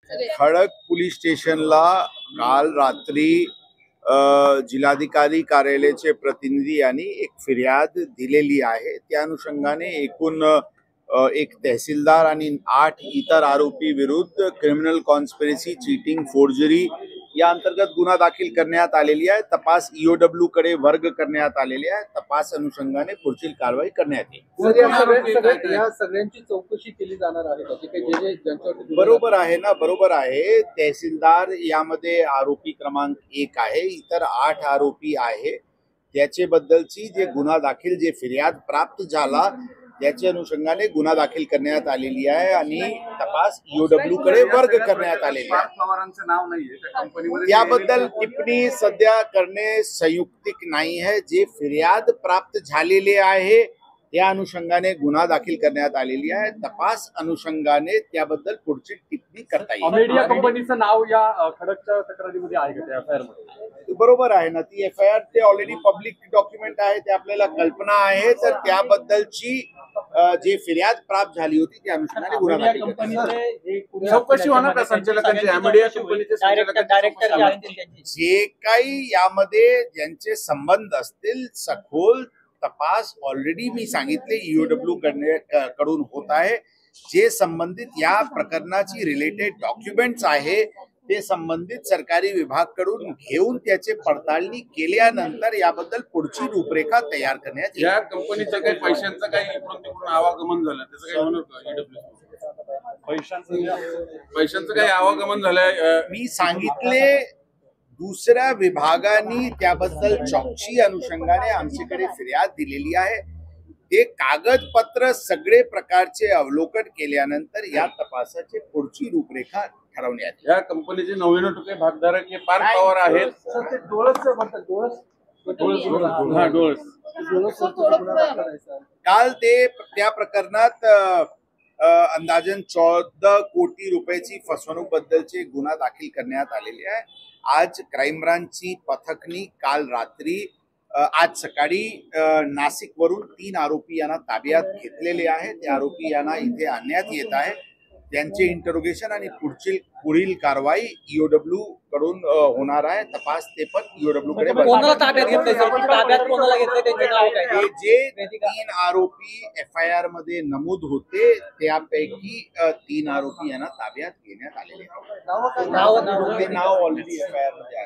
खडक पोलीस स्टेशनला काल रात्री जिल्हाधिकारी कार्यालयाचे प्रतिनिधी यांनी एक फिर्याद दिलेली आहे। त्या अनुषंगाने एकूण एक तहसीलदार आणि 8 इतर आरोपी विरुद्ध क्रिमिनल कॉन्स्पिरसी, चीटिंग, फोर्जरी या अंतर्गत गुन्हा दाखल करण्यात आलेली आहे। तपास ईओडब्ल्यू कडे वर्ग करण्यात आलेली आहे। तपास अनुषंगाने पुढील कारवाई करण्यात येईल। या सगळ्यांची चौकशी केली जाणार आहे। बरोबर आहे ना, बरोबर आहे। तहसीलदार यामध्ये आरोपी क्रमांक 1 आहे, इतर 8 आरोपी आहे। त्याचे बद्दलची जे गुन्हा दाखल, जे फिर्याद प्राप्त झाला त्याच्या अनुषंगाने गुन्हा दाखल करण्यात आलेली आहे आणि तपास ईओडब्ल्यू कडे वर्ग करण्यात आलेली आहे। याबद्दल टिप्पणी सध्या करणे संयुक्तिक नाही आहे। जे फिर्याद प्राप्त झालेले आहे त्या अनुषंगाने गुन्हा दाखल करण्यात आलेली आहे। तपास अनुषंगाने त्याबद्दल पुढची टिप्पणी करता येईल। मीडिया कंपनीचं नाव या खडकच्या तक्रारीमध्ये आहे का, त्या एफआयआर मध्ये? बरोबर आहे ना, ती एफआयआर ते ऑलरेडी पब्लिक डॉक्युमेंट आहे, ते आपल्याला कल्पना आहे। तर त्याबद्दलची जे फिर्याद प्राप्त झाली होती त्या अनुषंगाने गुन्हा दाखल चौकशी होणार का संचालकांची? मीडिया कंपनीचे जे काही यामध्ये ज्यांचे संबंध असतील सखोल तपास ऑलरेडी मी सांगितले ईओडब्ल्यू कडून होत आहे। जे संबंधित या प्रकरणाची रिलेटेड डॉक्युमेंट्स आहे ते संबंधित सरकारी विभाग कडून घेऊन त्याचे पडताळणी केल्यानंतर याबद्दल पुढची रूपरेखा तयार करण्यात येईल। या कंपनीच्या काही पैशांचं काही इकडून तिकडून आवागमन झालं, त्याचं काही होणार का? पैशांचं काही आवागमन झालंय? मी सांगितले दुसऱ्या विभागाने त्याबद्दल चौकशी अनुषंगाने आमच्याकडे फिर्याद दिलेली आहे। ते कागदपत्र सगळे प्रकारचे अवलोकन केल्यानंतर या तपासाची पुढची रूपरेखा ठरवण्यात येईल। या कंपनीचे 99% भागधारक हे पार्थ पवार आहेत। काल ते त्या प्रकरणात अंदाजन 14 कोटी रुपयाची फसवणूक बद्दलचे गुन्हा दाखल करण्यात आलेले आहे। आज क्राईम ब्रांचची पथकनी काल रात्री आज सकाळी नाशिक वरून 3 आरोपी यांना ताब्यात घेतलेले आहे। ते आरोपी यांना इथे आणण्यात येत आहे। त्यांचे इंटरोगेशन आणि पुढील कारवाई ईओडब्ल्यू कडून होणार आहे। तपास ते पण ईओडब्ल्यू कडे जे 3 आरोपी एफआयआर मध्ये नमूद होते त्यापैकी 3 आरोपी यांना ताब्यात घेण्यात आलेले आहेत। नाव ऑलरेडी एफआयआर मध्ये आहे।